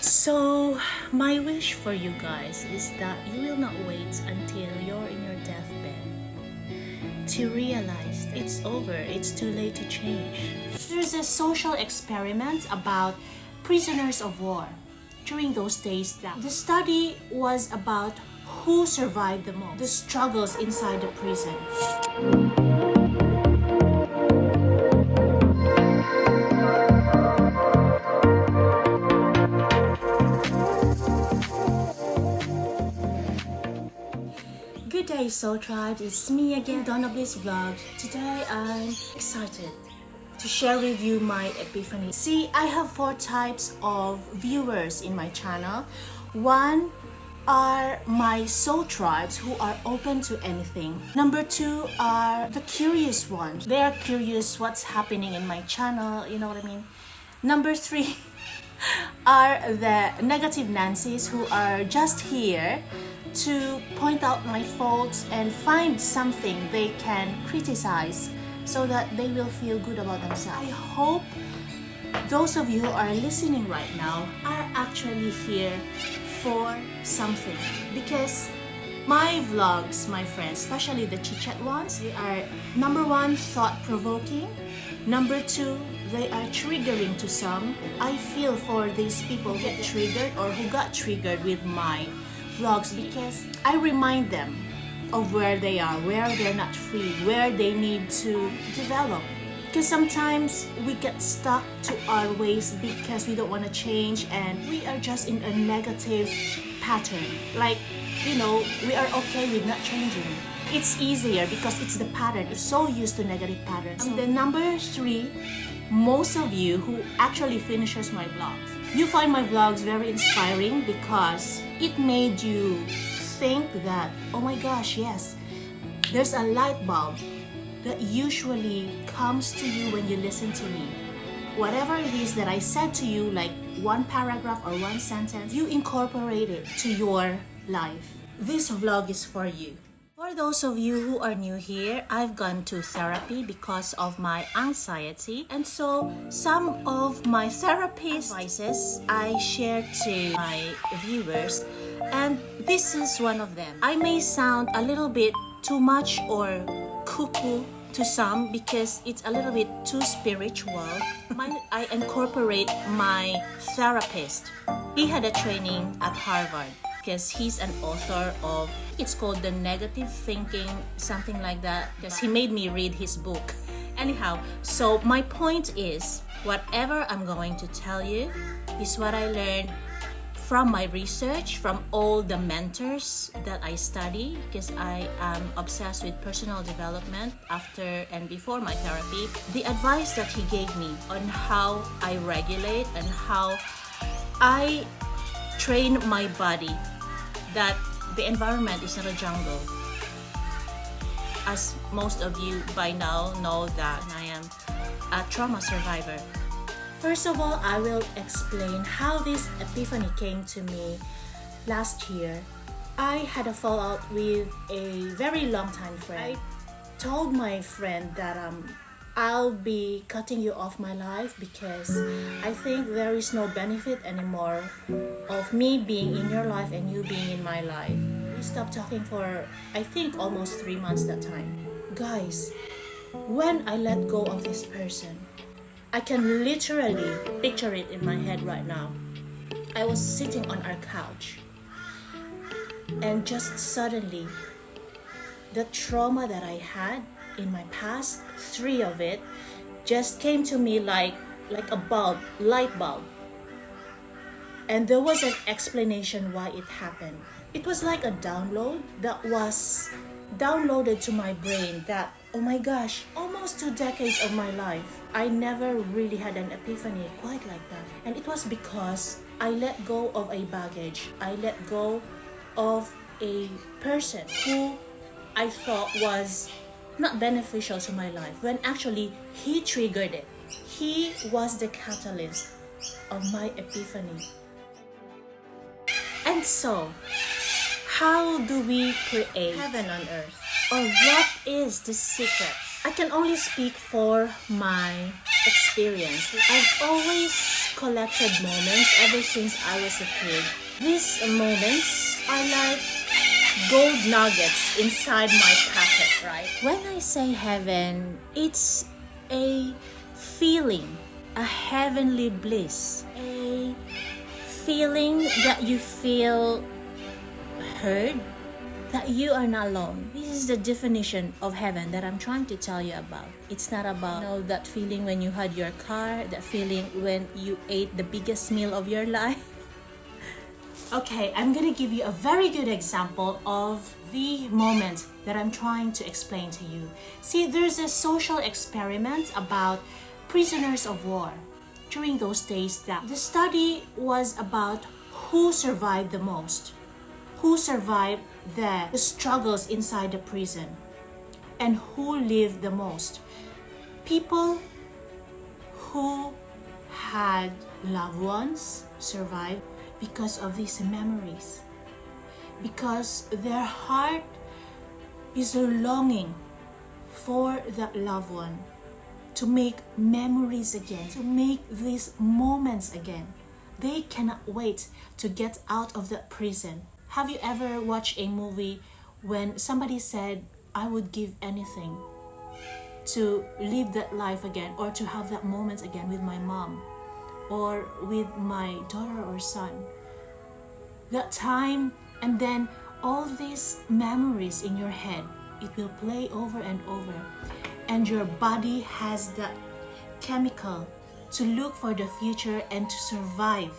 So my wish for you guys is that you will not wait until you're in your deathbed to realize it's over, it's too late to change. There's a social experiment about prisoners of war. During those days, the study was about who survived the most, the struggles inside the prison. Good day, Soul Tribe. It's me again, Donna Bliss Vlog. Today I'm excited to share with you my epiphany. See, I have 4 types of viewers in my channel. One are my soul tribes who are open to anything. Number 2 are the curious ones. They are curious what's happening in my channel, you know what I mean? Number 3 are the negative Nancies who are just here to point out my faults and find something they can criticize so that they will feel good about themselves. I hope those of you who are listening right now are actually here for something, because my vlogs, my friends, especially the chit-chat ones, they are number 1, thought-provoking. Number 2, they are triggering to some. I feel for these people who get triggered or who got triggered with my vlogs, because I remind them of where they are, where they're not free, where they need to develop. Because sometimes we get stuck to our ways because we don't want to change and we are just in a negative pattern. Like, you know, we are okay with not changing. It's easier because it's the pattern. It's so used to negative patterns. And then number 3, most of you who actually finishes my vlogs, you find my vlogs very inspiring because it made you think that, oh my gosh, yes, there's a light bulb that usually comes to you when you listen to me. Whatever it is that I said to you, like 1 paragraph or 1 sentence, you incorporate it to your life. This vlog is for you. For those of you who are new here, I've gone to therapy because of my anxiety, and so some of my therapy advices I share to my viewers, and this is one of them. I may sound a little bit too much or cuckoo to some because it's a little bit too spiritual. I incorporate my therapist. He had a training at Harvard because he's an author of, it's called The Negative Thinking, something like that, because he made me read his book. Anyhow, so my point is, whatever I'm going to tell you is what I learned from my research, from all the mentors that I study, because I am obsessed with personal development after and before my therapy. The advice that he gave me on how I regulate and how I train my body, that the environment is not a jungle. As most of you by now know that I am a trauma survivor. First of all, I will explain how this epiphany came to me last year. I had a fallout with a very long time friend. I told my friend that I'll be cutting you off my life because I think there is no benefit anymore of me being in your life and you being in my life. We stopped talking for, I think, almost 3 months that time. Guys, when I let go of this person, I can literally picture it in my head right now. I was sitting on our couch and just suddenly the trauma that I had in my past, 3 of it, just came to me like a bulb, light bulb. And there was an explanation why it happened. It was like a download that was downloaded to my brain that, oh my gosh, almost 2 decades of my life, I never really had an epiphany quite like that. And it was because I let go of a baggage. I let go of a person who I thought was not beneficial to my life, when actually he triggered it. He was the catalyst of my epiphany. And so, how do we create heaven on earth? Or what is the secret? I can only speak for my experience. I've always collected moments ever since I was a kid. These moments are like gold nuggets inside my pocket, right? When I say heaven, it's a feeling, a heavenly bliss, a feeling that you feel heard, that you are not alone. This is the definition of heaven that I'm trying to tell you about. It's not about, that feeling when you had your car, that feeling when you ate the biggest meal of your life. Okay, I'm gonna give you a very good example of the moment that I'm trying to explain to you. See, there's a social experiment about prisoners of war. During those days, that the study was about who survived the most, who survived the struggles inside the prison, and who lived the most. People who had loved ones survived because of these memories, because their heart is longing for that loved one, to make memories again, to make these moments again. They cannot wait to get out of that prison. Have you ever watched a movie when somebody said, I would give anything to live that life again, or to have that moment again with my mom or with my daughter or son? That time, and then all these memories in your head, it will play over and over, and your body has that chemical to look for the future and to survive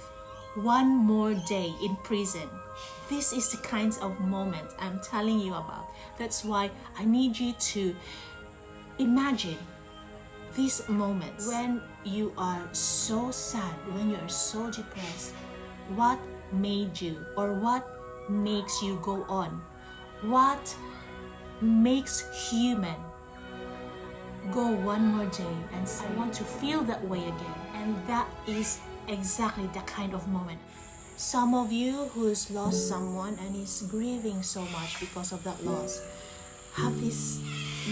one more day in prison. This is the kinds of moment I'm telling you about. That's why I need you to imagine these moments when you are so sad, when you are so depressed. What made you, or what makes you go on? What makes human go one more day and say, I want to feel that way again? And that is exactly the kind of moment. Some of you who's lost someone and is grieving so much because of that loss, have these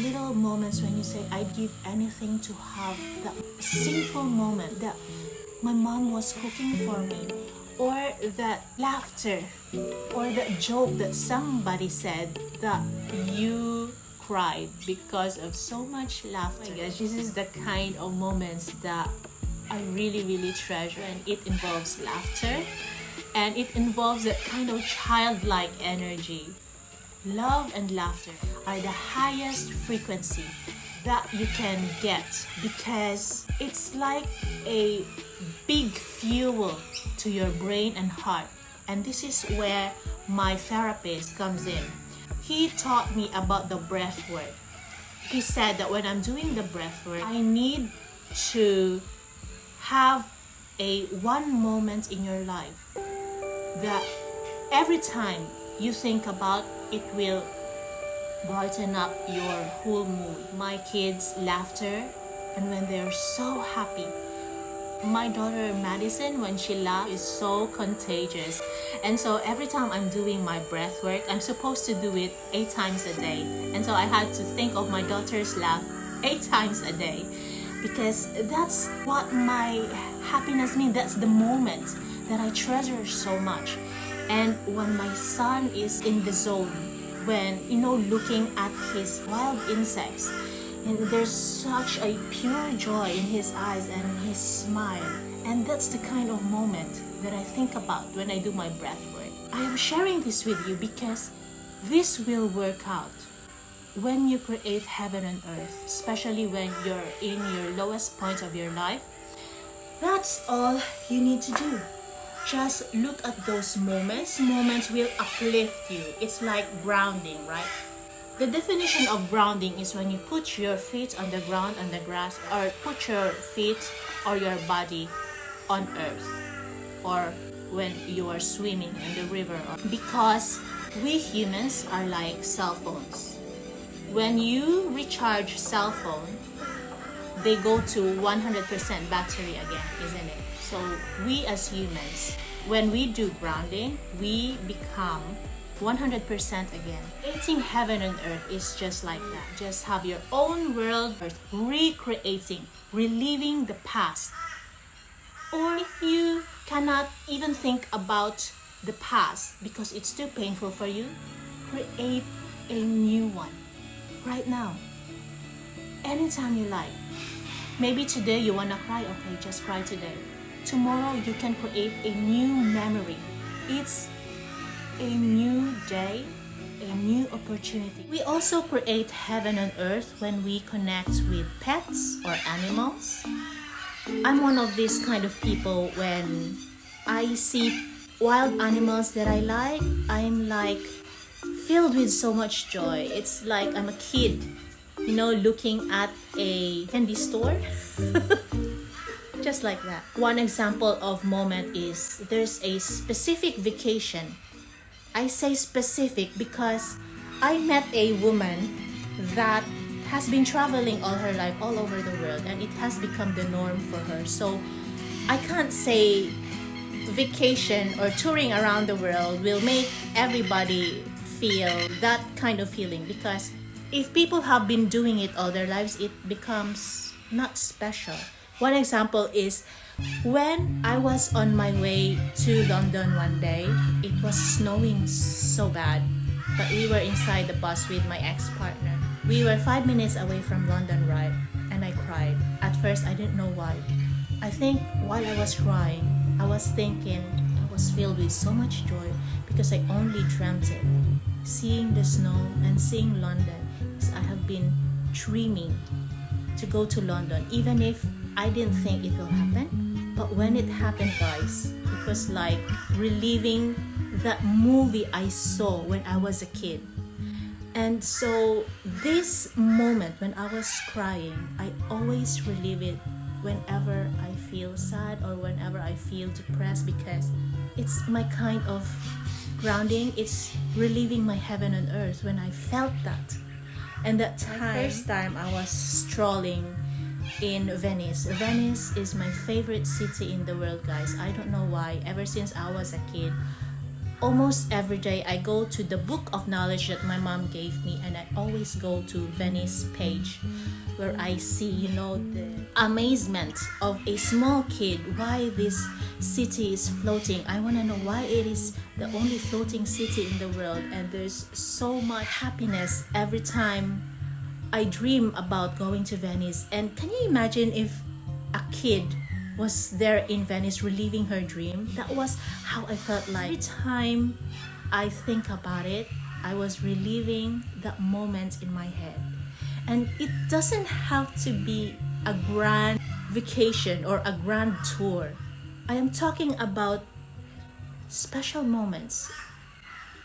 little moments when you say, I'd give anything to have that simple moment that my mom was cooking for me, or that laughter, or that joke that somebody said that you cried because of so much laughter. Oh my gosh, this is the kind of moments that I really, really treasure, and it involves laughter, and it involves that kind of childlike energy. Love and laughter are the highest frequency that you can get, because it's like a big fuel to your brain and heart. And this is where my therapist comes in. He taught me about the breath work. He said that when I'm doing the breath work, I need to have a one moment in your life that every time you think about, it will brighten up your whole mood. My kids' laughter, and when they're so happy. My daughter Madison, when she laughs, is so contagious. And so every time I'm doing my breath work, I'm supposed to do it 8 times a day. And so I had to think of my daughter's laugh 8 times a day, because that's what my happiness means. That's the moment that I treasure so much. And when my son is in the zone, when, looking at his wild insects, and there's such a pure joy in his eyes and his smile. And that's the kind of moment that I think about when I do my breath work. I am sharing this with you because this will work out when you create heaven and earth, especially when you're in your lowest point of your life. That's all you need to do. Just look at those moments. Moments will uplift you. It's like grounding, right? The definition of grounding is when you put your feet on the ground, on the grass, or put your feet or your body on earth, or when you are swimming in the river. Because we humans are like cell phones. When you recharge cell phone, they go to 100% battery again, isn't it? So we as humans, when we do grounding, we become 100% again. Creating heaven and earth is just like that. Just have your own world, recreating, reliving the past Or if you cannot even think about the past because it's too painful for you, create a new one right now, anytime you like. Maybe today you wanna cry, okay, just cry today. Tomorrow you can create a new memory. It's a new day, a new opportunity. We also create heaven on earth when we connect with pets or animals. I'm one of these kind of people. When I see wild animals that I like, I'm like filled with so much joy. It's like I'm a kid, looking at a candy store. Just like that. One example of moment is there's a specific vacation. I say specific because I met a woman that has been traveling all her life all over the world, and it has become the norm for her. So I can't say vacation or touring around the world will make everybody feel that kind of feeling, because if people have been doing it all their lives, it becomes not special. One example is when I was on my way to London one day. It was snowing so bad, but we were inside the bus with my ex-partner. We were 5 minutes away from London, right? And I cried. At first, I didn't know why. I think while I was crying, I was thinking, I was filled with so much joy because I only dreamt it. Seeing the snow and seeing London, because I have been dreaming to go to London, even if I didn't think it will happen. But when it happened, guys, it was like reliving that movie I saw when I was a kid. And so this moment when I was crying, I always relive it whenever I feel sad or whenever I feel depressed, because it's my kind of grounding. It's reliving my heaven on earth when I felt that. And that time, first time I was strolling in Venice. Venice is my favorite city in the world, guys. I don't know why. Ever since I was a kid, almost every day I go to the book of knowledge that my mom gave me, and I always go to Venice page where I see, the amazement of a small kid, why this city is floating. I want to know why it is the only floating city in the world, and there's so much happiness every time I dream about going to Venice. And can you imagine if a kid was there in Venice reliving her dream? That was how I felt like. Every time I think about it, I was reliving that moment in my head. And it doesn't have to be a grand vacation or a grand tour. I am talking about special moments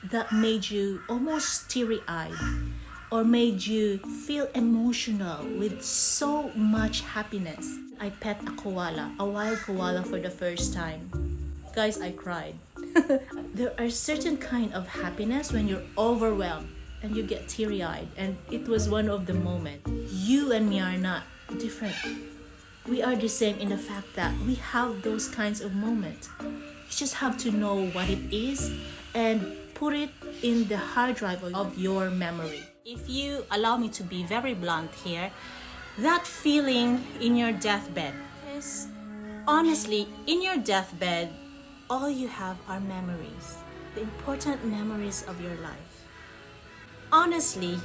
that made you almost teary-eyed or made you feel emotional with so much happiness. I pet a koala, a wild koala, for the first time. Guys, I cried. There are certain kind of happiness when you're overwhelmed and you get teary-eyed, and it was one of the moments. You and me are not different. We are the same in the fact that we have those kinds of moments. You just have to know what it is and put it in the hard drive of your memory. If you allow me to be very blunt here, that feeling in your deathbed is honestly, in your deathbed, all you have are memories, the important memories of your life. Honestly,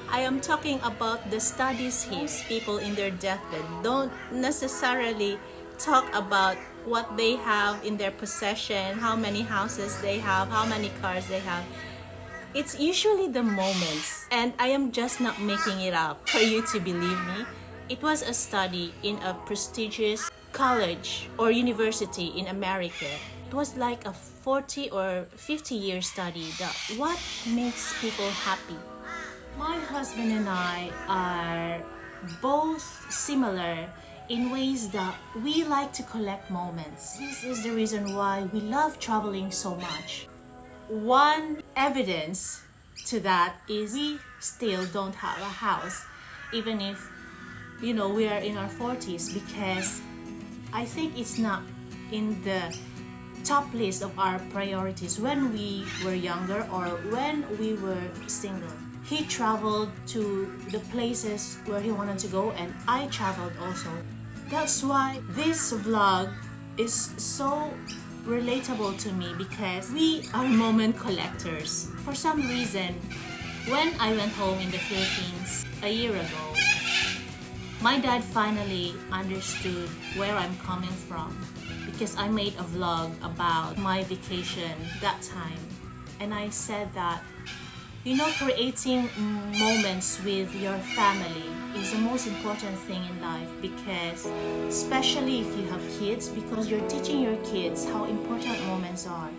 I am talking about the studies here. People in their deathbed don't necessarily talk about what they have in their possession, how many houses they have, how many cars they have. It's usually the moments, and I am just not making it up for you to believe me. It was a study in a prestigious college or university in America. It was like a 40 or 50-year study that what makes people happy. My husband and I are both similar in ways that we like to collect moments. This is the reason why we love traveling so much. One evidence to that is we still don't have a house, even if we are in our 40s, because I think it's not in the top list of our priorities when we were younger or when we were single. He traveled to the places where he wanted to go, and I traveled also. That's why this vlog is so relatable to me, because we are moment collectors. For some reason, when I went home in the Philippines a year ago, my dad finally understood where I'm coming from, because I made a vlog about my vacation that time. And I said that, you know, creating moments with your family is the most important thing in life, because especially if you have kids, because you're teaching your kids how important moments are.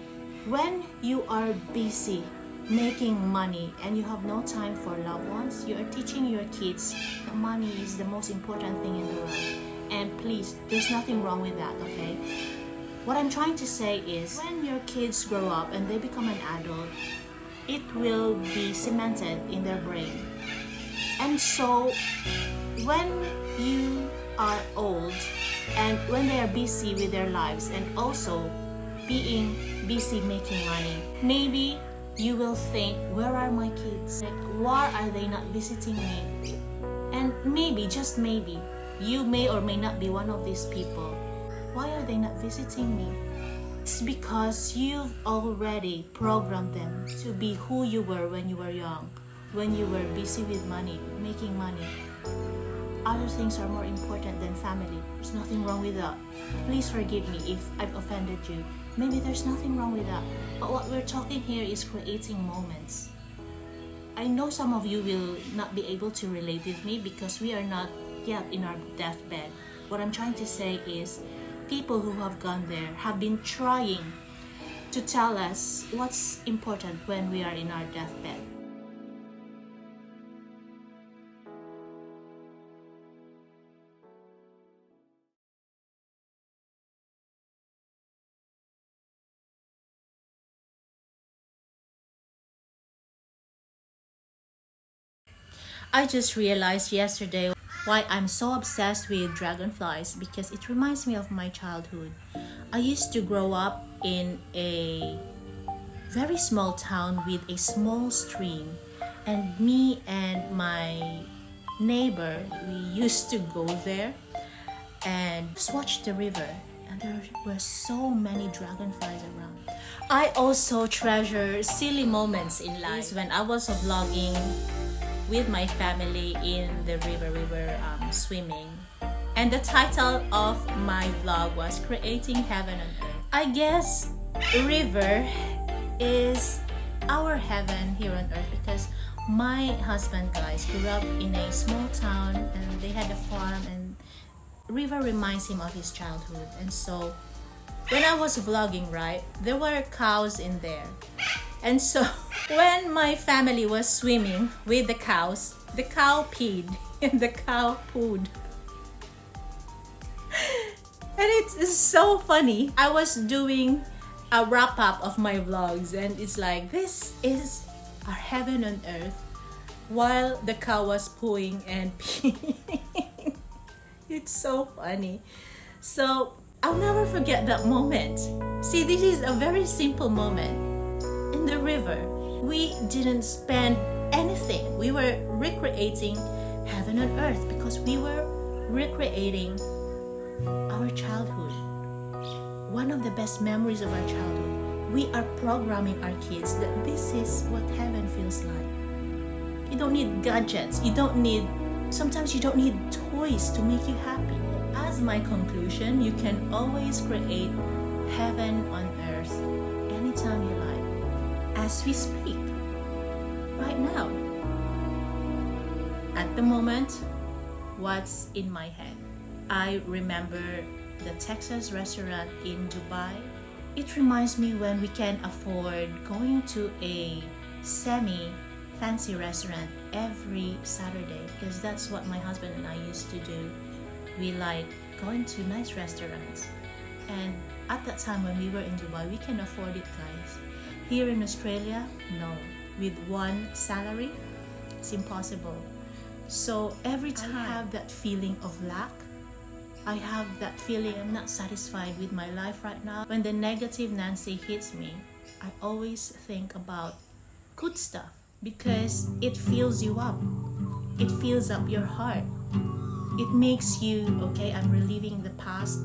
When you are busy making money and you have no time for loved ones, you are teaching your kids that money is the most important thing in the world. And please, there's nothing wrong with that, okay? What I'm trying to say is, when your kids grow up and they become an adult, it will be cemented in their brain. And so when you are old and when they are busy with their lives and also being busy making money, maybe you will think, where are my kids? Why are they not visiting me? And maybe, just maybe, you may or may not be one of these people. Why are they not visiting me? It's because you've already programmed them to be who you were when you were young, when you were busy with money, making money. Other things are more important than family. There's nothing wrong with that. Please forgive me if I've offended you. Maybe there's nothing wrong with that. But what we're talking here is creating moments. I know some of you will not be able to relate with me because we are not yet in our deathbed. What I'm trying to say is, people who have gone there have been trying to tell us what's important when we are in our deathbed. I just realized yesterday why I'm so obsessed with dragonflies, because it reminds me of my childhood. I used to grow up in a very small town with a small stream, and me and my neighbor, we used to go there and just watch the river, and there were so many dragonflies around. I also treasure silly moments in life. When I was vlogging with my family in the river, we were swimming, and the title of my vlog was Creating Heaven on Earth. I guess river is our heaven here on earth, because my husband, guys, grew up in a small town and they had a farm, and river reminds him of his childhood. And so when I was vlogging, right, there were cows in there. And so when my family was swimming with the cows, the cow peed and the cow pooed. And it's so funny. I was doing a wrap up of my vlogs, and it's like, this is our heaven on earth, while the cow was pooing and peeing. It's so funny. So I'll never forget that moment. See, this is a very simple moment. In the river, we didn't spend anything. We were recreating heaven on earth, because we were recreating our childhood. One of the best memories of our childhood. We are programming our kids that this is what heaven feels like. You don't need gadgets. Sometimes you don't need toys to make you happy. As my conclusion, you can always create heaven on earth anytime you like. As we speak, right now. At the moment, what's in my head? I remember the Texas restaurant in Dubai. It reminds me when we can afford going to a semi-fancy restaurant every Saturday, because that's what my husband and I used to do. We like going to nice restaurants. And at that time when we were in Dubai, we can afford it, guys. Here in Australia, no. With one salary, it's impossible. So every time I have that feeling of lack, I have that feeling I'm not satisfied with my life right now. When the negative Nancy hits me, I always think about good stuff, because it fills you up. It fills up your heart. it makes you, okay, I'm reliving the past.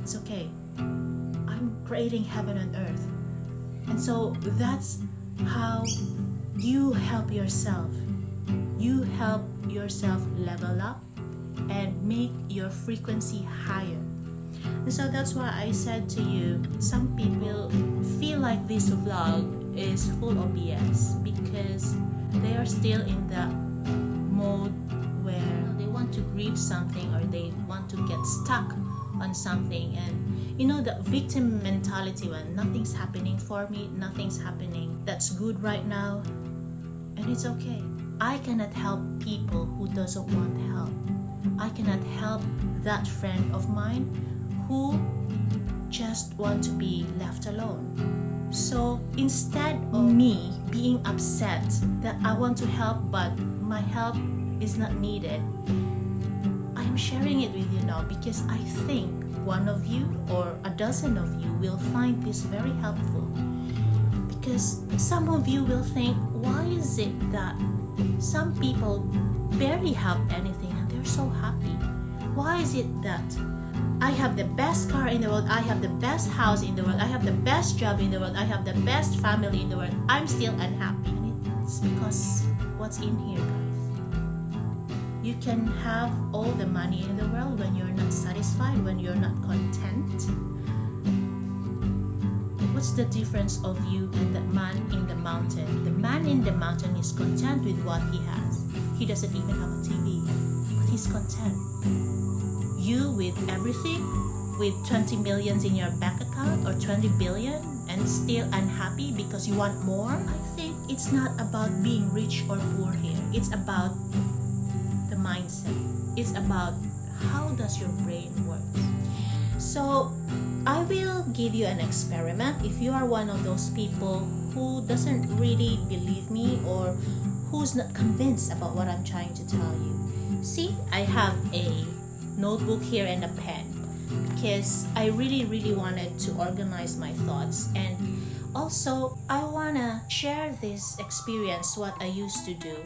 It's okay. I'm creating heaven on earth. And so that's how you help yourself. You help yourself level up and make your frequency higher. And so that's why I said to you, some people feel like this vlog is full of BS because they are still in that mode where they want to grieve something or they want to get stuck on something, and you know, the victim mentality, when nothing's happening for me, nothing's happening that's good right now, and it's okay. I cannot help people who doesn't want help. I cannot help that friend of mine who just want to be left alone. So instead of me being upset that I want to help but my help is not needed, I'm sharing it with you now because I think one of you or a dozen of you will find this very helpful. Because some of you will think, why is it that some people barely have anything and they're so happy? Why is it that I have the best car in the world, I have the best house in the world, I have the best job in the world, I have the best family in the world, I'm still unhappy? And it's because what's in here, guys. You can have all the money in the world when you're not satisfied, when you're not content. What's the difference of you and the man in the mountain? The man in the mountain is content with what he has. He doesn't even have a TV, but he's content. You with everything, with 20 millions in your bank account or 20 billion and still unhappy because you want more? I think it's not about being rich or poor here. It's about the mindset. It's about how does your brain work. So I will give you an experiment. If you are one of those people who doesn't really believe me or who's not convinced about what I'm trying to tell you. See, I have a notebook here and a pen because I really wanted to organize my thoughts, and also I want to share this experience, what I used to do.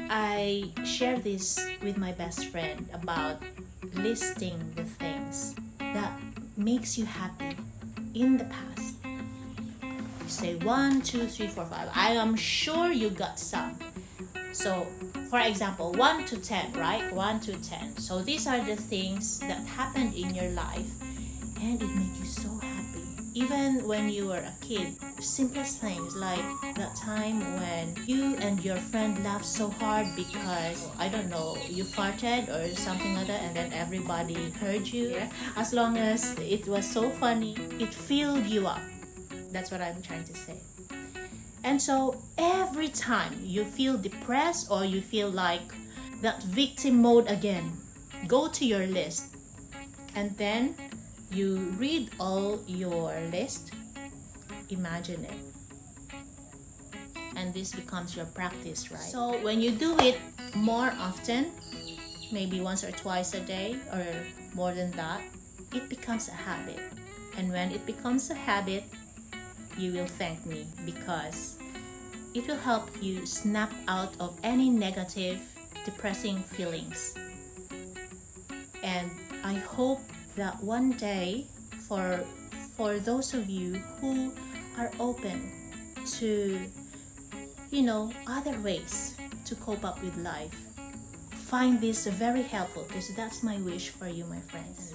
I share this with my best friend about listing the things that makes you happy in the past. You say 1, 2, 3, 4, 5. I am sure you got some. So for example, 1 to 10, right? 1 to 10. So these are the things that happened in your life and it made you so happy. Even when you were a kid, simplest things like that time when you and your friend laughed so hard because, I don't know, you farted or something like that and then everybody heard you. Yeah. As long as it was so funny, it filled you up. That's what I'm trying to say. And so every time you feel depressed or you feel like that victim mode again, go to your list and then you read all your list, imagine it. And this becomes your practice, right? So when you do it more often, maybe once or twice a day or more than that, it becomes a habit. And when it becomes a habit, you will thank me because it will help you snap out of any negative, depressing feelings. And I hope that one day, for those of you who are open to, other ways to cope up with life, find this very helpful because that's my wish for you, my friends.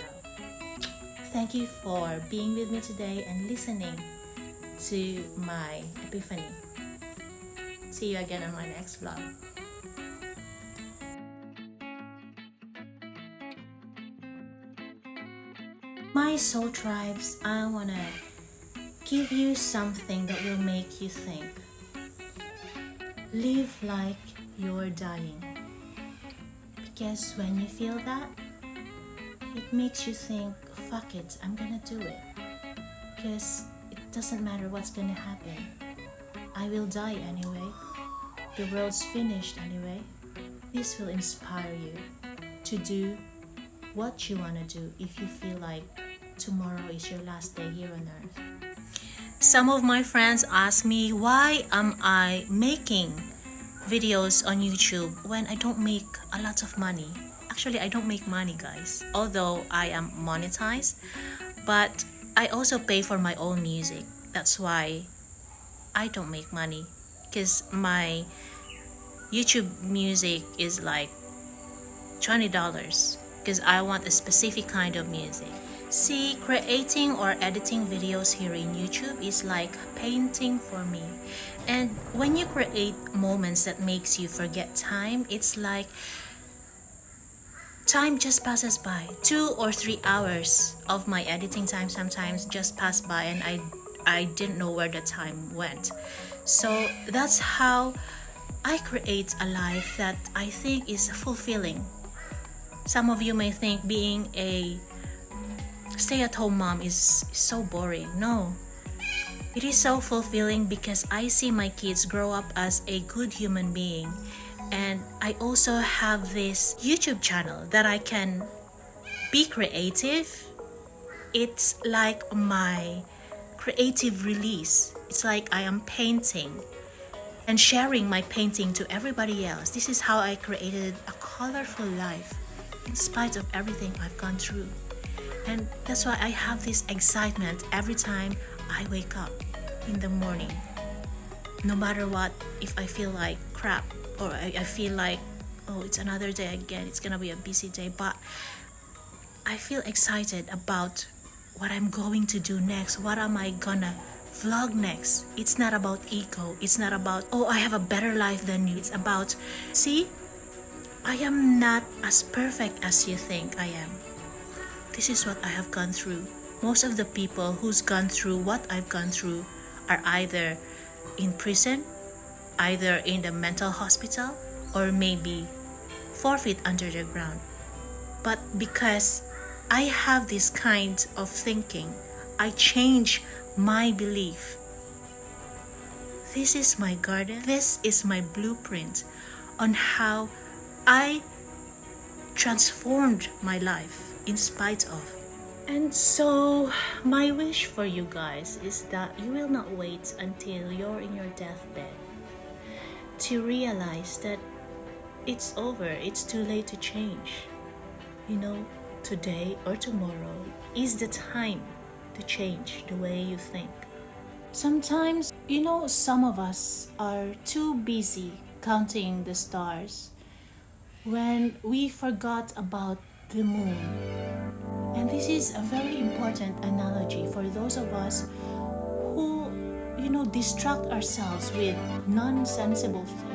Thank you for being with me today and listening to my epiphany. See you again on my next vlog. My soul tribes, I want to give you something that will make you think. Live like you're dying. Because when you feel that, it makes you think, fuck it, I'm gonna do it. Because it doesn't matter what's gonna happen. I will die anyway. The world's finished anyway. This will inspire you to do what you want to do if you feel like tomorrow is your last day here on earth. Some of my friends ask me, why am I making videos on YouTube when I don't make a lot of money? Actually, I don't make money, guys, although I am monetized, but I also pay for my own music. That's why I don't make money, because my YouTube music is like $20 because I want a specific kind of music. See, creating or editing videos here in YouTube is like painting for me. And when you create moments that makes you forget time, it's like time just passes by. 2 or 3 hours of my editing time sometimes just passed by, and I didn't know where the time went. So that's how I create a life that I think is fulfilling. Some of you may think being a stay-at-home mom is so boring. No, it is so fulfilling because I see my kids grow up as a good human being. And I also have this YouTube channel that I can be creative. It's like my creative release. It's like I am painting and sharing my painting to everybody else. This is how I created a colorful life in spite of everything I've gone through. And that's why I have this excitement every time I wake up in the morning. No matter what, if I feel like crap, or I feel like, oh, it's another day again, it's gonna be a busy day, but I feel excited about what I'm going to do next. What am I gonna vlog next? It's not about ego. It's not about, oh, I have a better life than you. It's about, see, I am not as perfect as you think I am. This is what I have gone through. Most of the people who's gone through what I've gone through are either in prison, either in the mental hospital, or maybe 4 feet under the ground. But because I have this kind of thinking, I change my belief. This is my garden. This is my blueprint on how I transformed my life in spite of. And so my wish for you guys is that you will not wait until you're in your deathbed to realize that it's over, it's too late to change. You know, today or tomorrow is the time to change the way you think. Sometimes, you know, some of us are too busy counting the stars when we forgot about the moon. And this is a very important analogy for those of us who, you know, distract ourselves with nonsensible things.